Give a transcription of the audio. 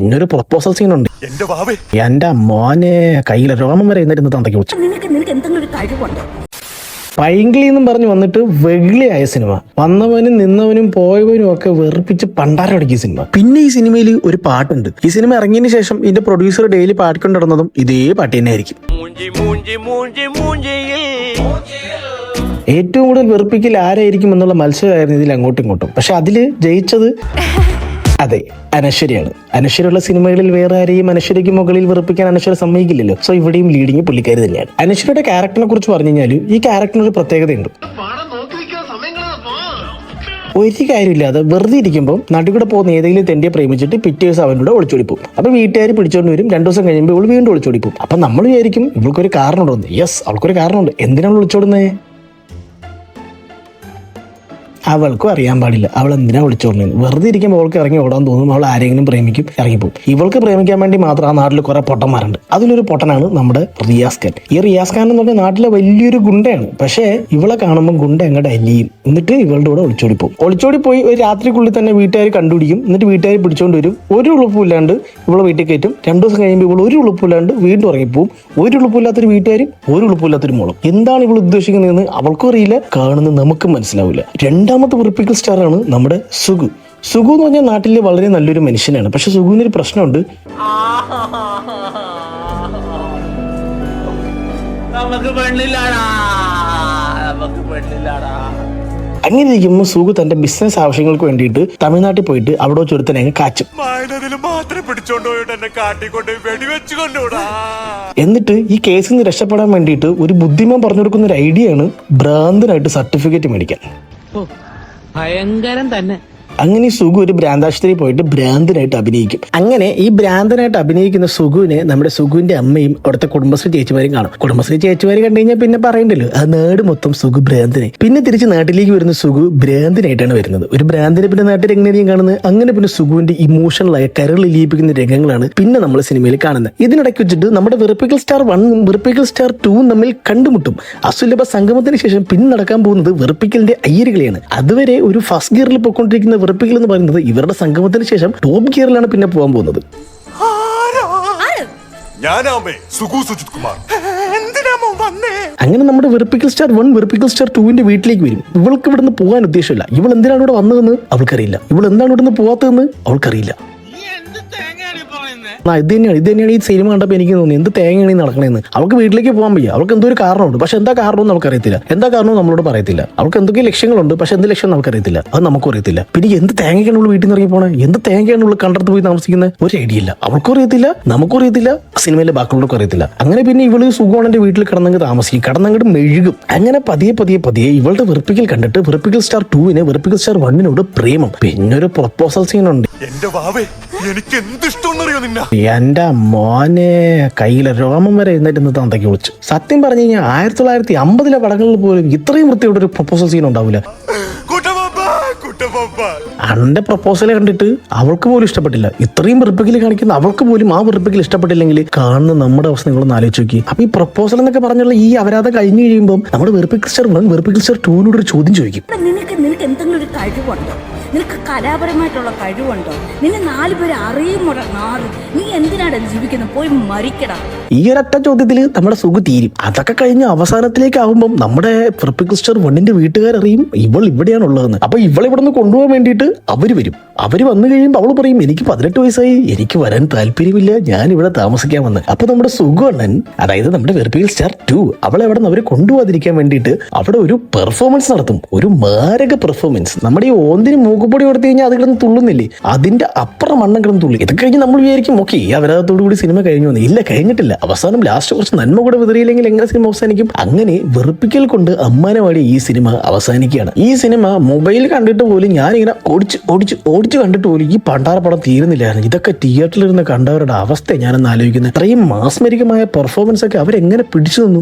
ഇന്നൊരു പ്രൊപ്പോസൽ സീനുണ്ട്. എന്റെ മോനെ കയ്യിലെ രോമം വരെ എന്നിട്ട് തന്തയ്ക്ക് വെച്ചു. പൈങ്കിളി എന്നും പറഞ്ഞു വന്നിട്ട് വെള്ളിയായ സിനിമ. വന്നവനും നിന്നവനും പോയവനും ഒക്കെ വെറുപ്പിച്ച് പണ്ടാരടക്കിയ സിനിമ. പിന്നെ ഈ സിനിമയിൽ ഒരു പാട്ടുണ്ട്. ഈ സിനിമ ഇറങ്ങിയതിന് ശേഷം ഇതിന്റെ പ്രൊഡ്യൂസർ ഡെയിലി പാടിക്കൊണ്ടിരുന്നതും ഇതേ പാട്ട് തന്നെ ആയിരിക്കും. ഏറ്റവും കൂടുതൽ വെറുപ്പിക്കൽ ആരായിരിക്കും എന്നുള്ള മത്സരമായിരുന്നു ഇതിൽ അങ്ങോട്ടും ഇങ്ങോട്ടും. പക്ഷെ അതില് ജയിച്ചത് അതെ അനശ്വരയാണ്. അനശ്വരയുള്ള സിനിമകളിൽ വേറെ ആരെയും അനശ്വരയ്ക്ക് മുകളിൽ വെറുപ്പിക്കാൻ അനശ്വര സമ്മതിക്കില്ലല്ലോ. സോ ഇവിടെയും ലീഡിങ് പുള്ളിക്കാരി തന്നെയാണ്. അനശ്വരയുടെ ക്യാരക്ടറിനെ കുറിച്ച് പറഞ്ഞു കഴിഞ്ഞാൽ ഈ ക്യാരക്ടറിന് ഒരു പ്രത്യേകതയുണ്ട്. ഒരു കാര്യമില്ലാതെ വെറുതെ ഇരിക്കുമ്പോൾ നടുകൂടെ പോകുന്ന ഏതെങ്കിലും തെണ്ടിയെ പ്രേമിച്ചിട്ട് പിറ്റേ ദിവസം അവനോട് ഒളിച്ചോടിപ്പോവും. അപ്പൊ വീട്ടുകാർ പിടിച്ചോണ്ട് വരും. 2 ദിവസം കഴിയുമ്പോൾ ഇവൾ വീണ്ടും ഒളിച്ചോടിപ്പോവും. അപ്പൊ നമ്മൾ വിചാരിക്കും ഇവൾക്കൊരു കാരണമുണ്ടോ? യെസ്, അവൾക്കൊരു കാരണമുണ്ട്. എന്തിനാണ് ഒളിച്ചോടുന്നത്? അവൾക്കും അറിയാൻ പാടില്ല അവൾ എന്തിനാ വിളിച്ചോടുന്നത്. വെറുതെ ഇരിക്കുമ്പോൾ അവൾക്ക് ഇറങ്ങി ഓടാൻ തോന്നും. അവൾ ആരെങ്കിലും പ്രേമിക്കും, ഇറങ്ങിപ്പോകും. ഇവൾക്ക് പ്രേമിക്കാൻ വേണ്ടി മാത്രം ആ നാട്ടിൽ കുറെ പൊട്ടന്മാരുണ്ട്. അതിലൊരു പൊട്ടനാണ് നമ്മുടെ റിയാസ് ഖാൻ. ഈ റിയാസ് ഖാൻ എന്ന് പറഞ്ഞാൽ നാട്ടിലെ വലിയൊരു ഗുണ്ടയാണ്. പക്ഷേ ഇവളെ കാണുമ്പോൾ ഗുണ്ട എങ്ങോട്ട് അലിയും. എന്നിട്ട് ഇവളുടെ കൂടെ ഒളിച്ചോടിപ്പോകും. ഒളിച്ചോടിപ്പോയി ഒരു രാത്രിക്കുള്ളിൽ തന്നെ വീട്ടുകാർ കണ്ടുപിടിക്കും. എന്നിട്ട് വീട്ടുകാർ പിടിച്ചോണ്ട് വരും. ഒരു ഉളുപ്പില്ലാണ്ട് ഇവളെ വീട്ടിൽ കയറ്റും. 2 ദിവസം കഴിയുമ്പോൾ ഇവൾ ഒരു ഉളുപ്പില്ലാണ്ട് വീണ്ടും ഇറങ്ങിപ്പോവും. ഒരു ഉളുപ്പില്ലാത്തൊരു വീട്ടുകാരും ഒരു ഉളുപ്പില്ലാത്തൊരു മോളും. എന്താണ് ഇവൾ ഉദ്ദേശിക്കുന്നതെന്ന് അവൾക്കും അറിയില്ല, കാണുന്നത് നമുക്കും മനസ്സിലാവില്ല. രണ്ടാമത്തെ വെറുപ്പിക്കൽ സ്റ്റാറാണ് നമ്മുടെ സുഗു. സുഗു എന്ന് പറഞ്ഞാൽ നാട്ടിലെ വളരെ നല്ലൊരു മനുഷ്യനാണ്. പക്ഷെ സുഗുവിനൊരു പ്രശ്നമുണ്ട്. അങ്ങനെ ഇരിക്കുമ്പോൾ സുഗു തന്റെ ബിസിനസ് ആവശ്യങ്ങൾക്ക് വേണ്ടിയിട്ട് തമിഴ്നാട്ടിൽ പോയിട്ട് അവിടെ ചുരുത്തനെ കാച്ചും. എന്നിട്ട് ഈ കേസിൽ നിന്ന് രക്ഷപ്പെടാൻ വേണ്ടിയിട്ട് ഒരു ബുദ്ധിമാൻ പറഞ്ഞു കൊടുക്കുന്ന ഒരു ഐഡിയ ആണ് ഭ്രാന്തനായിട്ട് സർട്ടിഫിക്കറ്റ് മേടിക്കാൻ. ഭയങ്കരം തന്നെ. അങ്ങനെ ഈ സുഗു ഒരു ഭ്രാന്താശുപത്രിയിൽ പോയിട്ട് ഭ്രാന്തനായിട്ട് അഭിനയിക്കും. അങ്ങനെ ഈ ഭ്രാന്തനായിട്ട് അഭിനയിക്കുന്ന സുഗുവിനെ നമ്മുടെ സുഗുവിന്റെ അമ്മയും അവിടുത്തെ കുടുംബശ്രീ ചേച്ചിമാരും കാണും. കുടുംബശ്രീ ചേച്ചിമാര് കണ്ടു കഴിഞ്ഞാൽ പിന്നെ പറയണ്ടല്ലോ, ആ നാട് മൊത്തം സുഗു ഭ്രാന്തനായി. പിന്നെ തിരിച്ച് നാട്ടിലേക്ക് വരുന്ന സുഗു ഭ്രാന്തനായിട്ടാണ് വരുന്നത്. ഒരു ഭ്രാന്തനെ പിന്നെ നാട്ടിൽ എങ്ങനെയും കാണുന്നത്. അങ്ങനെ പിന്നെ സുഗുവിന്റെ ഇമോഷണലായ കരളിലിയിപ്പിക്കുന്ന രംഗങ്ങളാണ് പിന്നെ നമ്മൾ സിനിമയിൽ കാണുന്നത്. ഇതിനിടയ്ക്ക് വെച്ചിട്ട് നമ്മുടെ വെറുപ്പിക്കൽ സ്റ്റാർ 1 വെറുപ്പിക്കൽ സ്റ്റാർ 2 തമ്മിൽ കണ്ടുമുട്ടും. അസുലഭ സംഗമത്തിന് ശേഷം പിന്നെ നടക്കാൻ പോകുന്നത് വെറുപ്പിക്കലിന്റെ അയ്യരുകളിയാണ്. അതുവരെ ഒരു ഫസ്റ്റ് ഗിയറിൽ പോയിക്കൊണ്ടിരിക്കുന്ന വെറുപ്പിക്കൽ എന്ന് പറയുന്നത് ഇവരുടെ സംഗമത്തിന് ശേഷം ടോപ്പ് ഗിയറിലാണ് പിന്നെ പോകാൻ പോകുന്നത്. അങ്ങനെ നമ്മുടെ വെറുപ്പിക്കൽ സ്റ്റാർ 1 വെറുപ്പിക്കൽ സ്റ്റാർ 2 വീട്ടിലേക്ക് വരും. ഇവൾക്ക് ഇവിടുന്ന് പോകാൻ ഉദ്ദേശമില്ല. ഇവൾ എന്തിനാണ് ഇവിടെ വന്നതെന്ന് അവൾക്കറിയില്ല. ഇവൾ എന്താണ് ഇവിടുന്ന് പോകാത്തതെന്ന് അവൾക്കറിയില്ല. ഇത് തന്നെയാണ് ഈ സിനിമ കണ്ടപ്പോൾ എനിക്ക് തോന്നി എന്ത് തേങ്ങയാണ് ഈ നടക്കണേന്ന്. അവൾക്ക് വീട്ടിലേക്ക് പോകാൻ വയ്യ. അവൾക്ക് എന്തോ ഒരു കാരണമുണ്ട്. പക്ഷെ എന്താ കാരണം നമുക്കറിയത്തില്ല. എന്താ കാരണം നമ്മളോട് പറയത്തില്ല. അവൾക്ക് എന്തൊക്കെ ലക്ഷ്യങ്ങളുണ്ട്. പക്ഷെ എന്ത് ലക്ഷ്യം നമുക്കറിയത്തില്ല. അത് നമുക്കും അറിയത്തില്ല. പിന്നെ എന്ത് തേങ്ങയാണ് ഉള്ള വീട്ടിൽ നിന്ന് ഇറങ്ങി പോണേ, എന്ത് തേങ്ങയാണ് ഉള്ള കണ്ടത്ത് പോയി താമസിക്കുന്നത് ഒരു ഐഡിയ ഇല്ല. അവൾക്കും അറിയത്തില്ല, നമുക്കും അറിയത്തില്ല, സിനിമയിലെ ബാക്കിയുള്ളവർക്കും അറിയത്തില്ല. അങ്ങനെ പിന്നെ ഇവള് സുഗോണന്റെ വീട്ടിൽ കിടന്നങ്ങ് താമസിക്കും. കിടന്നങ്ങോട്ട് മെഴുകും. അങ്ങനെ പതിയെ ഇവളുടെ വെറുപ്പിക്കൽ കണ്ടിട്ട് വെറുപ്പിക്കൽ സ്റ്റാർ 2 വെറുപ്പിക്കൽ സ്റ്റാർ 1 പ്രേമം. പിന്നെ ഒരു പ്രൊപ്പോസൽ സീനുണ്ട്. എന്റെ മോനെ കയ്യിലെ രോമം വരെ എന്നിട്ട് തന്തയ്ക്ക് വിളിച്ചു. സത്യം പറഞ്ഞു കഴിഞ്ഞാൽ 1950 പടങ്ങളിൽ പോലും ഇത്രയും വൃത്തിയുടെ ഒരു പ്രൊപ്പോസൽ സീൻ ഉണ്ടാവില്ല. അന്റെ പ്രൊപ്പോസൽ കണ്ടിട്ട് അവൾക്ക് പോലും ഇഷ്ടപ്പെട്ടില്ല. ഇത്രയും വെറുപ്പിക്കൽ കാണിക്കുന്ന അവൾക്ക് പോലും ആ വെറുപ്പിക്കൽ ഇഷ്ടപ്പെട്ടില്ലെങ്കിൽ കാണുന്ന നമ്മുടെ അവസ്ഥ നിങ്ങളൊന്ന് ആലോചിച്ച് നോക്കി. അപ്പൊ ഈ പ്രൊപ്പോസൽ എന്നൊക്കെ പറഞ്ഞുള്ള ഈ അപരാധം കഴിഞ്ഞു കഴിയുമ്പോൾ നമ്മുടെ വെറുപ്പിക്കൽ സ്റ്റാർ 1 വെറുപ്പിക്കൽ സ്റ്റാർ 2 ഒരു ചോദ്യം ചോദിക്കും. നിനക്ക് എന്തെങ്കിലും ഒരു കഴിവുണ്ടോ? നിനക്ക് കലാപരമായിട്ടുള്ള കഴിവുണ്ടോ? നിന്നെ 4 പേര് അറിയുമോ? നീ എന്തിനാണ് ജീവിക്കുന്നത്? പോയി മരിക്കടാ. ഈ ഒരൊറ്റ ചോദ്യത്തിൽ നമ്മുടെ സുഖം തീരും. അതൊക്കെ കഴിഞ്ഞ് അവസാനത്തിലേക്ക് ആവുമ്പോൾ നമ്മുടെ വെറുപ്പിക്കൽ സ്റ്റാർ 1 വീട്ടുകാരറിയും ഇവൾ ഇവിടെയാണ് ഉള്ളതെന്ന്. അപ്പൊ ഇവളെ ഇവിടെ നിന്ന് കൊണ്ടുപോകാൻ വേണ്ടിയിട്ട് അവര് വരും. അവര് വന്നു കഴിയുമ്പോൾ അവള് പറയും എനിക്ക് 18 വയസ്സായി, എനിക്ക് വരാൻ താല്പര്യമില്ല, ഞാൻ ഇവിടെ താമസിക്കാൻ വന്ന്. അപ്പൊ നമ്മുടെ സുഖണ്ണൻ, അതായത് നമ്മുടെ വെറുപ്പിക്കൽ സ്റ്റാർ 2 അവളെ അവിടെ നിന്ന് അവര് കൊണ്ടുപോകാതിരിക്കാൻ വേണ്ടിയിട്ട് അവിടെ ഒരു പെർഫോമൻസ് നടത്തും. ഒരു മാരക പെർഫോമൻസ്. നമ്മുടെ ഈ ഓന്തിന് മൂക്കുപൊടി കൊടുത്തു കഴിഞ്ഞാൽ അത് കിടന്ന് തുള്ളുന്നില്ലേ, അതിന്റെ അപ്പുറം മണ്ണം കിടന്ന് തുള്ളി. ഇതൊക്കെ കഴിഞ്ഞ് നമ്മൾ വിചാരിക്കും ഓക്കെ ഈ അപരാധത്തോടു കൂടി സിനിമ കഴിഞ്ഞു വന്നു. ഇല്ല, കഴിഞ്ഞിട്ടില്ല. അവസാനം ലാസ്റ്റ് കുറച്ച് നന്മ കൂടെ വിതറിയില്ലെങ്കിൽ എങ്ങനെ സിനിമ അവസാനിക്കും? അങ്ങനെ വെറുപ്പിക്കൽ കൊണ്ട് അമ്മാനവാടി ഈ സിനിമ അവസാനിക്കുകയാണ്. ഈ സിനിമ മൊബൈൽ കണ്ടിട്ട് പോലും ഞാനിങ്ങനെ ഓടിച്ച് കണ്ടിട്ട് പോലും ഈ പണ്ടാര പടം തീരുന്നില്ലായിരുന്നു. ഇതൊക്കെ തിയേറ്ററിലിരുന്ന് കണ്ടവരുടെ അവസ്ഥ ഞാനൊന്ന് ആലോചിക്കുന്നത്. ഇത്രയും മാസ്മരികമായ പെർഫോമൻസ് ഒക്കെ അവരെങ്ങനെ പിടിച്ചു നിന്നു.